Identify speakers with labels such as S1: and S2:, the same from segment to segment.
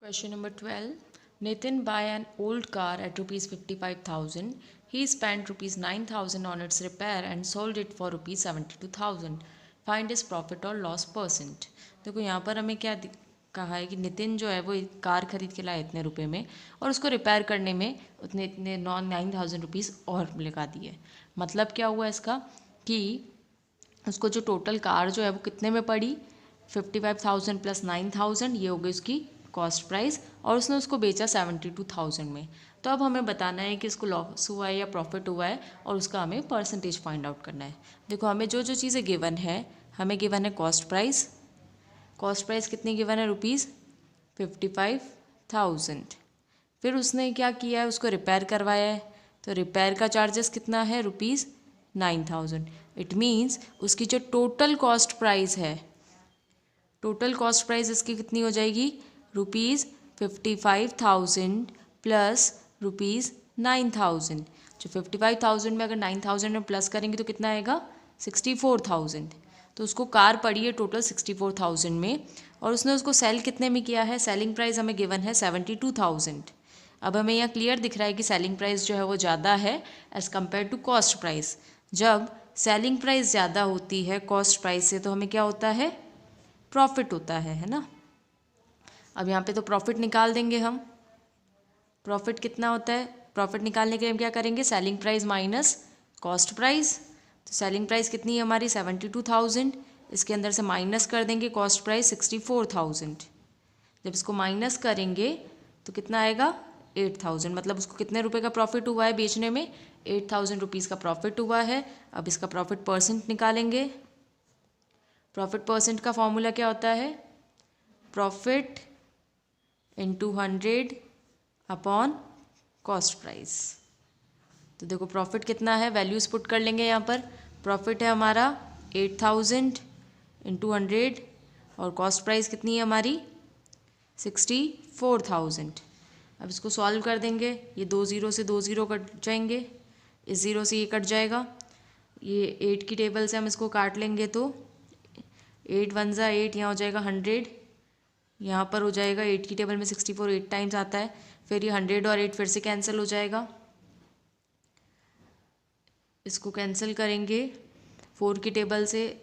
S1: Question number 12. Nitin buy an old car at rupees 55,000. He spent rupees 9,000 on its repair and sold it for rupees 72,000. Find his profit or loss percent. देखो यहाँ पर हमें क्या कहा है कि नितिन जो है वो एक कार खरीद के लाया इतने रुपए में और उसको रिपेयर करने में उतने इतने 9,000 रुपीज़ और लगा दिए। मतलब क्या हुआ इसका कि उसको जो टोटल कार जो है वो कितने में पड़ी 55,000 प्लस 9,000, ये हो गई उसकी कॉस्ट प्राइस, और उसने उसको बेचा 72,000 में। तो अब हमें बताना है कि इसको लॉस हुआ है या प्रॉफिट हुआ है और उसका हमें परसेंटेज फाइंड आउट करना है। देखो हमें जो जो चीज़ें गिवन है, हमें गिवन है कॉस्ट प्राइस कितनी गिवन है रुपीज़ 55,000। फिर उसने क्या किया है, उसको रिपेयर करवाया है, तो रिपेयर का चार्जेस कितना है रुपीज़ 9,000। इट मीन्स उसकी जो टोटल कॉस्ट प्राइस है, टोटल कॉस्ट प्राइस इसकी कितनी हो जाएगी रुपीज़ 55,000 प्लस रुपीज़ 9,000। जो 55,000 में अगर 9,000 में प्लस करेंगे तो कितना आएगा 64,000। तो उसको कार पड़ी है टोटल 64,000 में और उसने उसको सेल कितने में किया है, सेलिंग प्राइस हमें गिवन है 72,000। अब हमें यहाँ क्लियर दिख रहा है कि सेलिंग प्राइस जो है वो ज़्यादा है as compare to cost price. जब सेलिंग प्राइस ज़्यादा होती है कॉस्ट प्राइस से तो हमें क्या होता है, प्रॉफिट होता है ना। अब यहाँ पे तो प्रॉफिट निकाल देंगे हम। प्रॉफिट कितना होता है, प्रॉफिट निकालने के लिए हम क्या करेंगे, selling price minus cost price. तो सेलिंग प्राइस कितनी है हमारी 72,000, इसके अंदर से माइनस कर देंगे कॉस्ट प्राइस 64,000। जब इसको माइनस करेंगे तो कितना आएगा 8,000। मतलब उसको कितने रुपए का प्रॉफिट हुआ है बेचने में, 8,000 रुपीज़ का प्रॉफिट हुआ है। अब इसका प्रॉफिट परसेंट निकालेंगे। प्रॉफिट परसेंट का फॉर्मूला क्या होता है, profit into 100 upon cost price. तो देखो प्रॉफिट कितना है, वैल्यूज़ पुट कर लेंगे यहाँ पर। प्रॉफिट है हमारा 8,000 इंटू 100 और कॉस्ट प्राइस कितनी है हमारी 64,000। अब इसको सॉल्व कर देंगे, ये 2 ज़ीरो से 2 ज़ीरो कट जाएंगे, इस ज़ीरो से ये कट जाएगा, ये 8 की टेबल से हम इसको काट लेंगे तो 8 वन ज़ा 8, यहाँ हो जाएगा 100, यहाँ पर हो जाएगा 8 की टेबल में 64 8 टाइम्स आता है, फिर ये 100 और 8 फिर से कैंसिल हो जाएगा। इसको कैंसिल करेंगे 4 की टेबल से,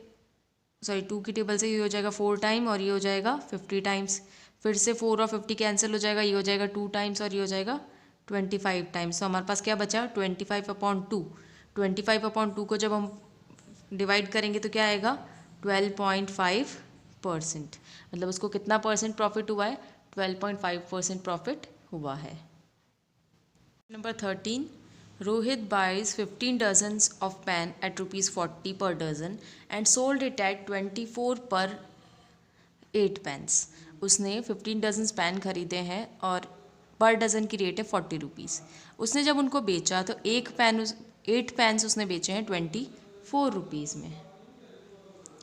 S1: सॉरी 2 की टेबल से, ये हो जाएगा 4 टाइम और ये हो जाएगा 50 टाइम्स। फिर से 4 और 50 कैंसिल हो जाएगा, ये हो जाएगा 2 टाइम्स और ये हो जाएगा 25 टाइम्स। तो हमारे पास क्या बचा 25/2। 25/2 को जब हम डिवाइड करेंगे तो क्या आएगा 12.5%। मतलब उसको कितना परसेंट प्रॉफिट हुआ है, 12.5% प्रॉफिट हुआ है। Number 13. Rohit buys 15 dozens of pen at rupees 40 per dozen and sold it at 24 per 8 pence. उसने 15 डजन पेन खरीदे हैं और पर डज़न की रेट है 40 रुपीज़। उसने जब उनको बेचा तो 8 पेन्स उसने बेचे हैं 24 रुपीज़ में।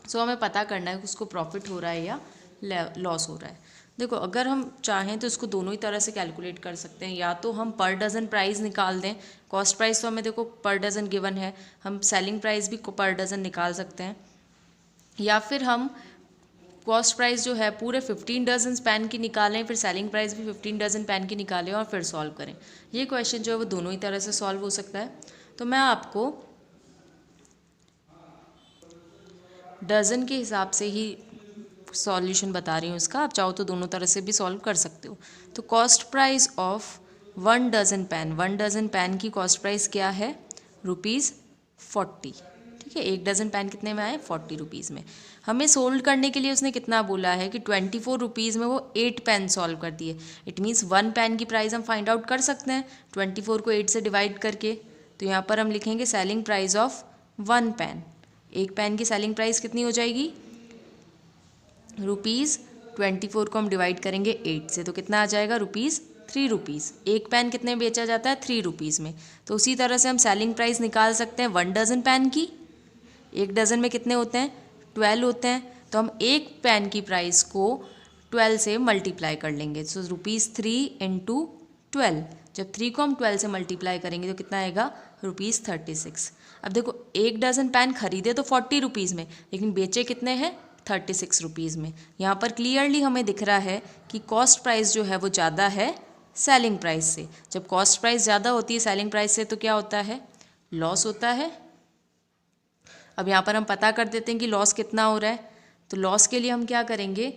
S1: सो हमें पता करना है कि उसको प्रॉफिट हो रहा है या लॉस हो रहा है। देखो अगर हम चाहें तो इसको दोनों ही तरह से कैलकुलेट कर सकते हैं, या तो हम पर डज़न प्राइस निकाल दें। कॉस्ट प्राइस तो हमें देखो पर डज़न गिवन है, हम सेलिंग प्राइस भी पर डज़न निकाल सकते हैं, या फिर हम कॉस्ट प्राइस जो है पूरे 15 डजन पेन की निकालें, फिर सेलिंग प्राइस भी 15 डजन पेन की निकालें और फिर सॉल्व करें। ये क्वेश्चन जो है वो दोनों ही तरह से सॉल्व हो सकता है। तो मैं आपको डज़न के हिसाब से ही सॉल्यूशन बता रही हूँ इसका, आप चाहो तो दोनों तरह से भी सॉल्व कर सकते हो। तो cost price of 1 dozen pen, 1 dozen pen की कॉस्ट प्राइस क्या है ₹40। ठीक है, 1 डज़न पेन कितने में आए 40 रुपीज़ में। हमें सोल्ड करने के लिए उसने कितना बोला है कि 24 रुपीज़ में वो 8 पेन सॉल्व कर दिए। इट मीन्स 1 पेन की प्राइस हम फाइंड आउट कर सकते हैं 24 को 8 से डिवाइड करके। तो यहाँ पर हम लिखेंगे सेलिंग प्राइस ऑफ 1 पेन। एक पेन की सेलिंग प्राइस कितनी हो जाएगी ₹24 को हम डिवाइड करेंगे 8 से तो कितना आ जाएगा ₹3। एक पेन कितने में बेचा जाता है 3 रुपीज़ में। तो उसी तरह से हम सेलिंग प्राइस निकाल सकते हैं 1 डज़न पेन की। 1 डज़न में कितने होते हैं 12 होते हैं, तो हम एक पेन की प्राइस को 12 से मल्टीप्लाई कर लेंगे। सो ₹3 × 12। जब 3 को हम 12 से मल्टीप्लाई करेंगे तो कितना आएगा ₹36। अब देखो 1 डज़न पेन खरीदे तो 40 रुपीज़ में, लेकिन बेचे कितने हैं 36 रुपीज़ में। यहाँ पर क्लियरली हमें दिख रहा है कि कॉस्ट प्राइस जो है वो ज़्यादा है सेलिंग प्राइस से। जब कॉस्ट प्राइस ज़्यादा होती है सेलिंग प्राइस से तो क्या होता है, लॉस होता है। अब यहाँ पर हम पता कर देते हैं कि लॉस कितना हो रहा है। तो लॉस के लिए हम क्या करेंगे,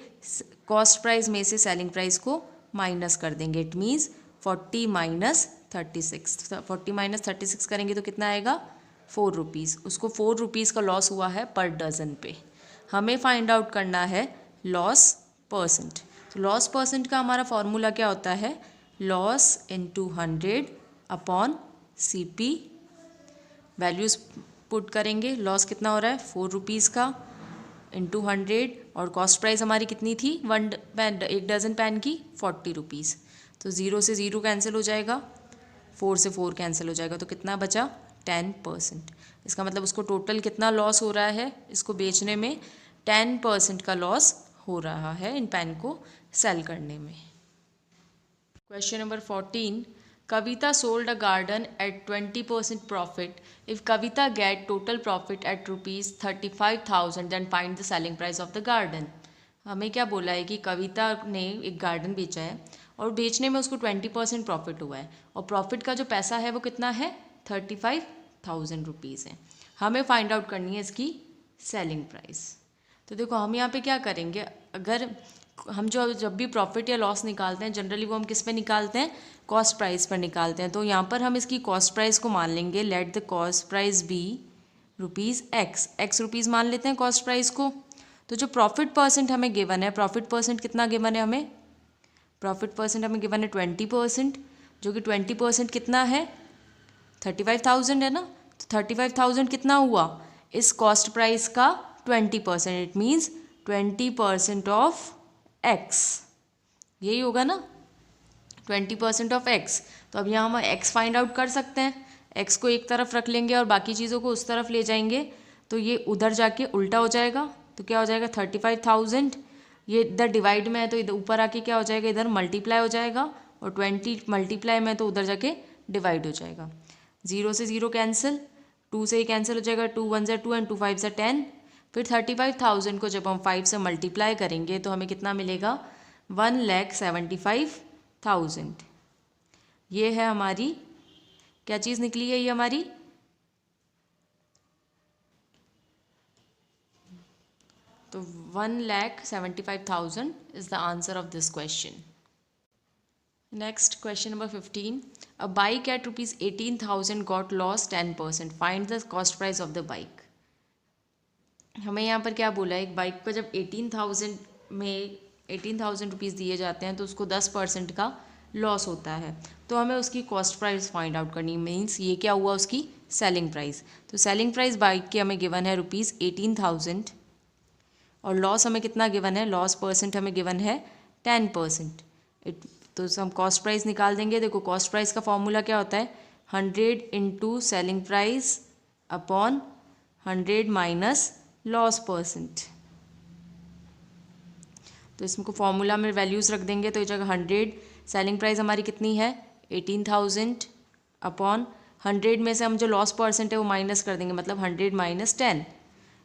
S1: कॉस्ट प्राइस में से सेलिंग प्राइस को माइनस कर देंगे। इट मीन्स 40 माइनस 36, 40 माइनस 36 करेंगे तो कितना आएगा, 4 रुपीज़। उसको 4 रुपीज़ का लॉस हुआ है पर डज़न पे। हमें फाइंड आउट करना है लॉस परसेंट। तो लॉस परसेंट का हमारा फॉर्मूला क्या होता है, loss into 100 upon CP। Values put करेंगे, लॉस कितना हो रहा है 4 रुपीज़ का इंटू 100, और कॉस्ट प्राइस हमारी कितनी थी, 1 डज़न पेन की 40 रुपीज़। तो 0 से 0 कैंसिल हो जाएगा, 4 से 4 कैंसिल हो जाएगा, तो कितना बचा 10%। इसका मतलब उसको टोटल कितना लॉस हो रहा है, इसको बेचने में 10% का लॉस हो रहा है इन पेन को सेल करने में। Question number 14, Kavita sold a garden at 20% profit. If Kavita get total profit at rupees 35,000, then find the selling price of the garden. हमें क्या बोला है कि कविता ने एक गार्डन बेचा है और बेचने में उसको 20% प्रॉफिट हुआ है, और प्रॉफिट का जो पैसा है वो कितना है 35,000 रुपीज़ है। हमें फाइंड आउट करनी है इसकी सेलिंग प्राइस। तो देखो हम यहाँ पे क्या करेंगे, अगर हम जब भी प्रॉफिट या लॉस निकालते हैं जनरली वो हम किस पे निकालते हैं, कॉस्ट प्राइस पर निकालते हैं। तो यहाँ पर हम इसकी कॉस्ट प्राइस को मान लेंगे, late the cost price B rupees x rupees मान लेते हैं कॉस्ट प्राइस को। तो जो प्रॉफिट परसेंट हमें गिवन है, प्रॉफिट परसेंट कितना गिवन है हमें, प्रॉफिट परसेंट हमें गिवन है 20%, जो कि 20% कितना है 35,000 है ना। तो 35,000 कितना हुआ इस कॉस्ट प्राइस का 20%, इट मीन्स 20% ऑफ एक्स, यही होगा ना 20% ऑफ एक्स। तो अब यहाँ हम एक्स फाइंड आउट कर सकते हैं, एक्स को एक तरफ रख लेंगे और बाकी चीज़ों को उस तरफ ले जाएंगे, तो ये उधर जाके उल्टा हो जाएगा। तो क्या हो जाएगा 35,000, ये इधर डिवाइड में है तो इधर ऊपर आके क्या हो जाएगा, इधर मल्टीप्लाई हो जाएगा, और 20 मल्टीप्लाई में तो उधर जाके डिवाइड हो जाएगा। 0 से 0 कैंसिल, 2 से ही कैंसिल हो जाएगा, 2 1 ज़ा 2 एंड 2 5 ज़ा 10। फिर 35,000 को जब हम 5 से मल्टीप्लाई करेंगे तो हमें कितना मिलेगा 1,75,000। ये है हमारी क्या चीज़ निकली है, ये हमारी तो 1,75,000 is the answer of this question. Next question number 15, a bike at rupees 18,000 got loss 10%, find the cost price of the bike. हमें यहाँ पर क्या बोला है, एक बाइक पर जब 18,000 रुपीज़ दिए जाते हैं तो उसको 10% का लॉस होता है। तो हमें उसकी कॉस्ट प्राइस फाइंड आउट करनी, मीन्स ये क्या हुआ उसकी सेलिंग प्राइस। तो सेलिंग प्राइस बाइक की हमें गिवन है रुपीज़ 18,000, और लॉस हमें कितना गिवन है, लॉस परसेंट हमें गिवन है 10%। तो हम कॉस्ट प्राइस निकाल देंगे। देखो कॉस्ट प्राइस का फॉर्मूला क्या होता है, 100 into selling price upon 100 minus loss percent. तो इसको फॉर्मूला में वैल्यूज़ रख देंगे, तो ये जगह 100, सेलिंग प्राइस हमारी कितनी है 18,000 अपॉन 100 में से हम जो लॉस परसेंट है वो माइनस कर देंगे, मतलब 100 माइनस 10।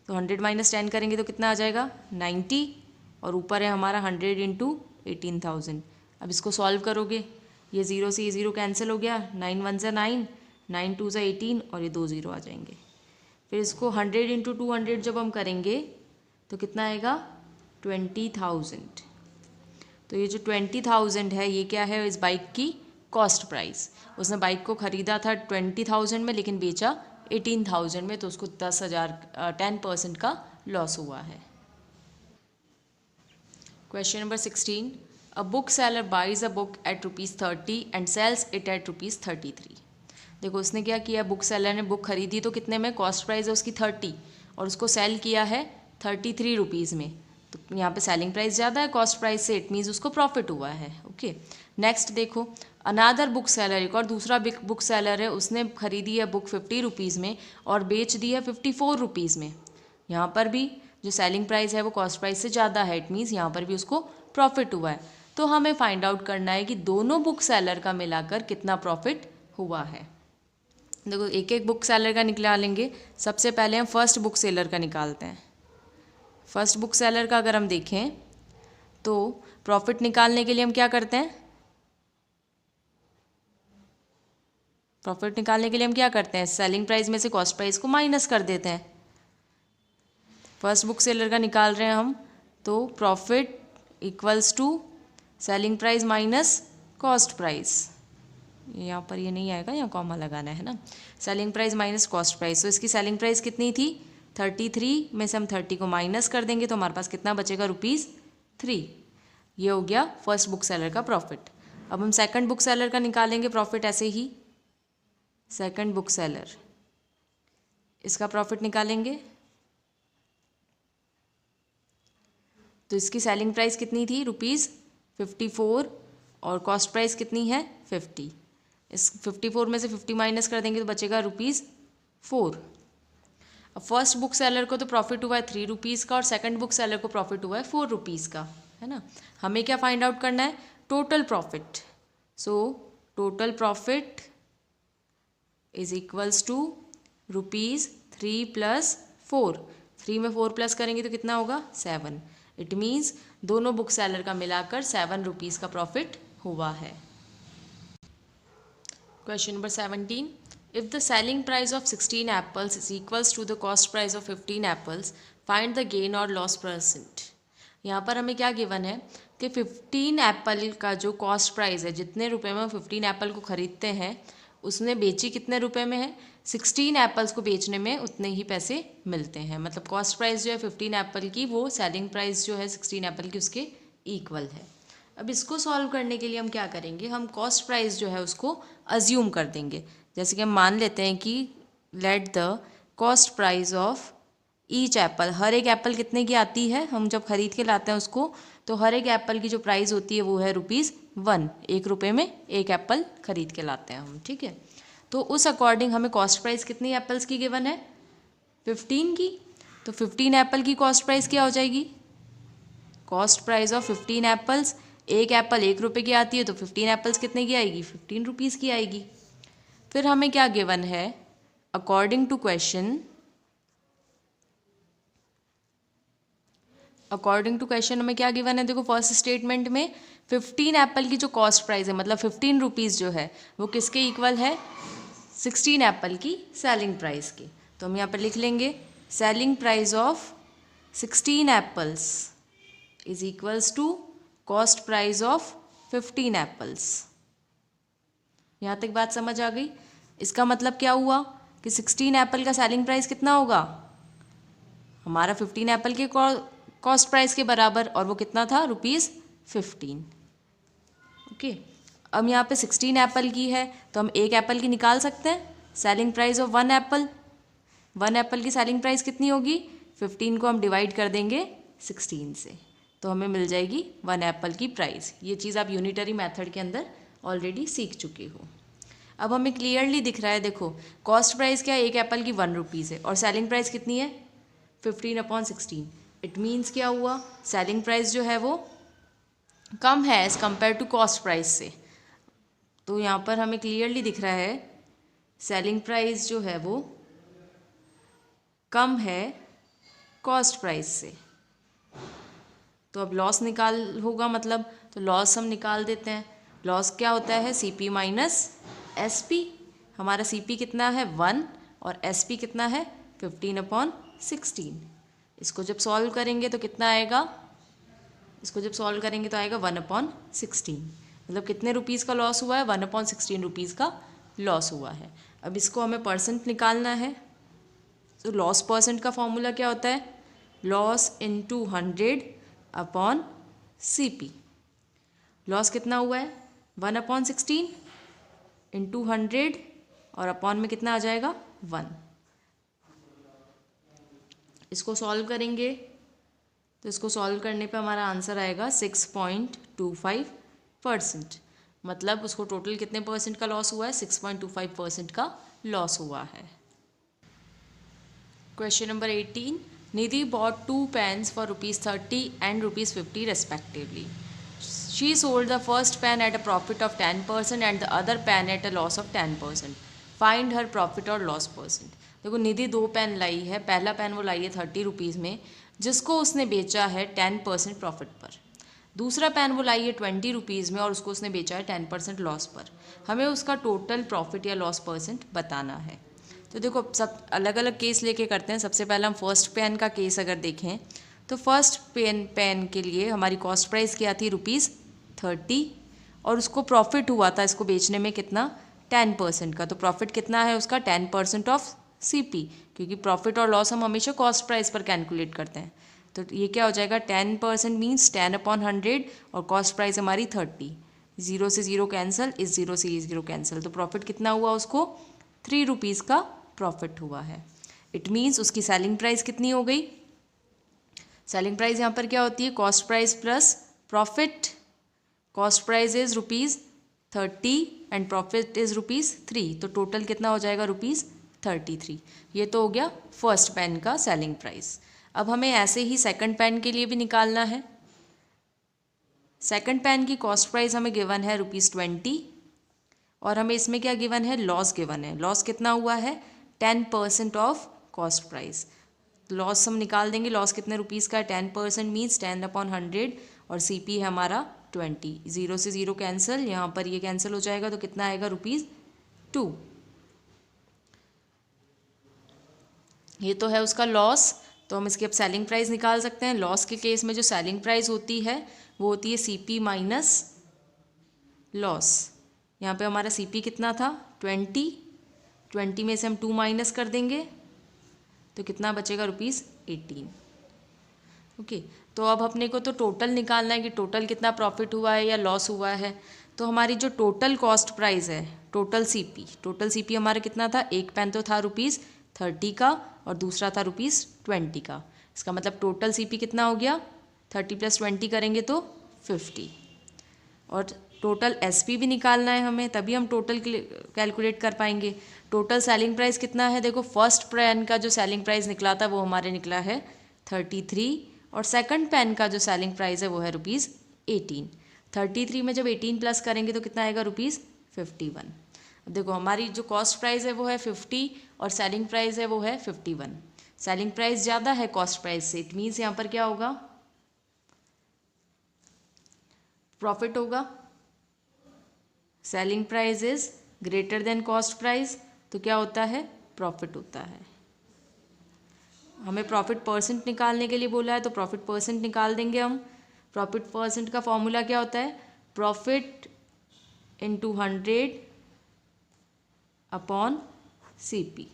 S1: तो 100 माइनस 10 करेंगे तो कितना आ जाएगा 90, और ऊपर है हमारा 100 इंटू 18,000। अब इसको सॉल्व करोगे, ये 0 से ये 0 कैंसिल हो गया, 9 1 ज़ा 9, 9 2 ज़ा 18, और ये 2 0 आ जाएंगे। फिर इसको 100 इंटू 200 जब हम करेंगे तो कितना आएगा 20,000। तो ये जो 20,000 है ये क्या है, इस बाइक की कॉस्ट प्राइस। उसने बाइक को ख़रीदा था 20,000 में लेकिन बेचा 18,000 में, तो उसको 10% का लॉस हुआ है। Question number 16, a book seller buys a book at ₹30 and sells it at ₹33। देखो उसने क्या किया, बुक सेलर ने बुक खरीदी तो कितने में, कॉस्ट प्राइस है उसकी 30 और उसको सेल किया है 33 रुपीज़ में। तो यहाँ पे सेलिंग प्राइस ज़्यादा है कॉस्ट प्राइस से, इट मीन्स उसको प्रॉफिट हुआ है। ओके नेक्स्ट देखो, अनादर बुक सेलर, एक और दूसरा बुक सेलर है, उसने खरीदी है बुक 50 रुपीज़ में और बेच दी है 54 रुपीज़ में। यहाँ पर भी जो सेलिंग प्राइस है वो कॉस्ट प्राइस से ज़्यादा है, इट मीन्स यहाँ पर भी उसको प्रॉफिट हुआ है। तो हमें फाइंड आउट करना है कि दोनों बुक सेलर का मिलाकर कितना प्रॉफिट हुआ है। देखो एक एक बुक सेलर का निकालेंगे। सबसे पहले हम फर्स्ट बुक सेलर का निकालते हैं। फर्स्ट बुक सेलर का अगर हम देखें तो प्रॉफिट निकालने के लिए हम क्या करते हैं, प्रॉफिट निकालने के लिए हम क्या करते हैं, सेलिंग प्राइस में से कॉस्ट प्राइस को माइनस कर देते हैं। फर्स्ट बुक सेलर का निकाल रहे हैं हम, तो profit equals to selling price minus cost price. यहाँ पर ये नहीं आएगा, यहाँ कॉमा लगाना है ना। Selling price minus cost price, तो इसकी सेलिंग प्राइस कितनी थी 33, में से हम 30 को माइनस कर देंगे तो हमारे पास कितना बचेगा ₹3। ये हो गया फर्स्ट बुक सेलर का प्रॉफिट। अब हम सेकंड बुक सेलर का निकालेंगे प्रॉफिट ऐसे ही। सेकंड बुक सेलर, इसका प्रॉफिट निकालेंगे तो इसकी सेलिंग प्राइस कितनी थी ₹54 और कॉस्ट प्राइस कितनी है 50। इस 54 में से 50 माइनस कर देंगे तो बचेगा ₹4। अब फर्स्ट बुक सेलर को तो प्रॉफिट हुआ है ₹3 का और सेकंड बुक सेलर को प्रॉफिट हुआ है ₹4 का, है ना। हमें क्या फाइंड आउट करना है, total profit. So total profit is equals to ₹3 + 4। 3 में 4 प्लस करेंगे तो कितना होगा 7। इट मीन्स दोनों बुक सेलर का मिलाकर ₹7 का प्रॉफिट हुआ है। Question number 17, if the selling price of 16 apples is equals to the cost price of 15 apples, find the gain और लॉस परसेंट। यहाँ पर हमें क्या गिवन है कि 15 एप्पल का जो कॉस्ट प्राइस है, जितने रुपए में हम 15 एप्पल को खरीदते हैं, उसने बेची कितने रुपए में है, 16 एप्पल्स को बेचने में उतने ही पैसे मिलते हैं। मतलब कॉस्ट प्राइस जो है 15 एप्पल की, वो सेलिंग प्राइस जो है 16 एप्पल की उसके इक्वल है। अब इसको सॉल्व करने के लिए हम क्या करेंगे, हम कॉस्ट प्राइस जो है उसको अज्यूम कर देंगे। जैसे कि हम मान लेते हैं कि let the cost price of each apple, हर एक एप्पल कितने की आती है, हम जब खरीद के लाते हैं उसको, तो हर एक एप्पल की जो प्राइस होती है वो है ₹1। ₹1 में एक एप्पल खरीद के लाते हैं हम, ठीक है। तो उस अकॉर्डिंग हमें कॉस्ट प्राइस कितनी एप्पल्स की गिवन है 15 की। तो 15 एप्पल की कॉस्ट प्राइस क्या हो जाएगी, कॉस्ट प्राइस ऑफ 15 एप्पल्स, एक एप्पल ₹1 की आती है तो 15 एप्पल्स कितने की आएगी, ₹15 की आएगी। फिर हमें क्या गिवन है, अकॉर्डिंग टू क्वेश्चन, हमें क्या गिवन है, देखो फर्स्ट स्टेटमेंट में 15 एप्पल की जो कॉस्ट प्राइस है, मतलब ₹15 जो है, वो किसके इक्वल है, 16 एप्पल की सेलिंग प्राइस की। तो हम यहाँ पर लिख लेंगे selling price of 16 apples is equals to cost price of 15 apples. यहाँ तक बात समझ आ गई। इसका मतलब क्या हुआ कि 16 एप्पल का सेलिंग प्राइस कितना होगा, हमारा 15 एप्पल के कॉस्ट प्राइस के बराबर, और वो कितना था ₹15। ओके, अब यहाँ पे 16 एप्पल की है तो हम एक एप्पल की निकाल सकते हैं, selling price of 1 Apple. 1 Apple की सेलिंग प्राइस कितनी होगी, 15 को हम डिवाइड कर देंगे 16 से, तो हमें मिल जाएगी 1 एप्पल की प्राइस। ये चीज़ आप यूनिटरी मेथड के अंदर ऑलरेडी सीख चुके हो। अब हमें क्लियरली दिख रहा है, देखो कॉस्ट प्राइस क्या है, एक एप्पल की ₹1 है और सेलिंग प्राइस कितनी है 15/16। इट मीन्स क्या हुआ, सेलिंग प्राइस जो है वो कम है as compare to cost price से। तो यहाँ पर हमें क्लियरली दिख रहा है सेलिंग प्राइस जो है वो कम है कॉस्ट प्राइस से। तो अब लॉस निकाल होगा, मतलब तो लॉस हम निकाल देते हैं। लॉस क्या होता है, CP माइनस SP। हमारा CP कितना है 1 और SP कितना है 15/16। इसको जब सॉल्व करेंगे तो कितना आएगा, इसको जब सॉल्व करेंगे तो आएगा 1/16। मतलब कितने रुपीज़ का लॉस हुआ है, 1/16 का लॉस हुआ है। अब इसको हमें परसेंट निकालना है। तो लॉस परसेंट का फॉर्मूला क्या होता है, लॉस इंटू 100/CP। लॉस कितना हुआ है 1/16 इंटू 100 और अपॉन में कितना आ जाएगा 1। इसको सॉल्व करेंगे तो इसको सॉल्व करने पे हमारा आंसर आएगा 6.25%। मतलब उसको टोटल कितने परसेंट का लॉस हुआ है, 6.25% का लॉस हुआ है। Question number 18, Nidhi bought 2 pens for ₹30 and ₹50 respectively. She sold the first pen at a profit of 10% and the other pen at a loss of 10%. Find her profit और loss percent. देखो निधि 2 pen लाई है, पहला pen वो लाई है ₹30 में, जिसको उसने बेचा है 10% प्रॉफिट पर। दूसरा पेन वो लाई है 20 रुपीज़ में और उसको उसने बेचा है 10% लॉस पर। हमें उसका टोटल प्रॉफिट या लॉस परसेंट बताना है। तो देखो सब अलग अलग केस लेके करते हैं। सबसे पहले हम फर्स्ट पेन का केस अगर देखें तो फर्स्ट पेन के लिए हमारी कॉस्ट प्राइस क्या थी ₹30 और उसको प्रॉफिट हुआ था इसको बेचने में कितना 10% का। तो प्रॉफिट कितना है उसका 10% ऑफ CP, क्योंकि प्रॉफिट और लॉस हम हमेशा कॉस्ट प्राइस पर कैलकुलेट करते हैं। तो ये क्या हो जाएगा 10% मीन्स 10/100 और कॉस्ट प्राइस हमारी 30। 0 से 0 कैंसिल, इस 0 से ये 0 कैंसिल। तो प्रॉफिट कितना हुआ उसको 3 रुपीज़ का प्रॉफिट हुआ है। इट मीन्स उसकी सेलिंग प्राइस कितनी हो गई। सेलिंग प्राइस यहाँ पर क्या होती है cost price plus profit. Cost price is ₹30 and profit is ₹3। तो टोटल कितना हो जाएगा ₹33। ये तो हो गया फर्स्ट पेन का सेलिंग प्राइस। अब हमें ऐसे ही सेकंड पेन के लिए भी निकालना है। सेकंड पेन की कॉस्ट प्राइस हमें गिवन है ₹20 और हमें इसमें क्या गिवन है लॉस गिवन है। लॉस कितना हुआ है 10% ऑफ कॉस्ट प्राइस। लॉस हम निकाल देंगे। लॉस कितने रुपीज़ का है 10% मीन्स 10/100 और CP है हमारा 20। 0 से 0 कैंसिल, यहाँ पर ये कैंसिल हो जाएगा तो कितना आएगा ₹2। ये तो है उसका लॉस। तो हम इसकी अब सेलिंग प्राइस निकाल सकते हैं। लॉस के केस में जो सेलिंग प्राइस होती है वो होती है CP माइनस लॉस। यहाँ पे हमारा CP कितना था 20 में से हम 2 माइनस कर देंगे तो कितना बचेगा ₹18। ओके, तो अब अपने को तो टोटल निकालना है कि टोटल कितना प्रॉफिट हुआ है या लॉस हुआ है। तो हमारी जो टोटल कॉस्ट प्राइस है टोटल CP हमारा कितना था। एक पेन तो था ₹30 का और दूसरा था ₹20 का। इसका मतलब टोटल CP कितना हो गया 30 + 20 करेंगे तो 50। और टोटल SP भी निकालना है हमें, तभी हम टोटल कैलकुलेट कर पाएंगे। टोटल सेलिंग प्राइस कितना है देखो, फर्स्ट पेन का जो सेलिंग प्राइस निकला था वो हमारे निकला है 33 और सेकंड पेन का जो सेलिंग प्राइस है वो है ₹18। 33 में जब 18 प्लस करेंगे तो कितना आएगा ₹51। अब देखो हमारी जो कॉस्ट प्राइस है वो है 50 और सेलिंग प्राइस है वो है 51। सेलिंग प्राइस ज़्यादा है कॉस्ट प्राइस से। इट मीन्स यहाँ पर क्या होगा प्रॉफिट होगा। Selling price is greater than cost price तो क्या होता है प्रॉफिट होता है। हमें प्रॉफिट परसेंट निकालने के लिए बोला है तो प्रॉफिट परसेंट निकाल देंगे हम। प्रॉफिट परसेंट का फॉर्मूला क्या होता है प्रॉफिट इंटू 100 अपॉन CP।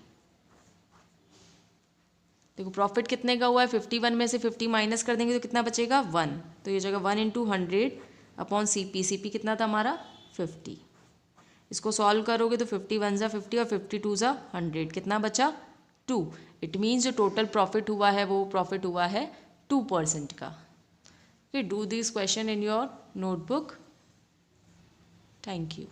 S1: देखो प्रॉफिट कितने का हुआ है 51 में से 50 माइनस कर देंगे तो कितना बचेगा 1। तो ये जगह 1 × 100 अपॉन CP कितना था हमारा 50। इसको सॉल्व करोगे तो 51 × 50 और 52 × 100 कितना बचा 2। इट मीन्स जो टोटल प्रॉफिट हुआ है वो प्रॉफिट हुआ है 2% का। Okay, do this question in your notebook. Thank you.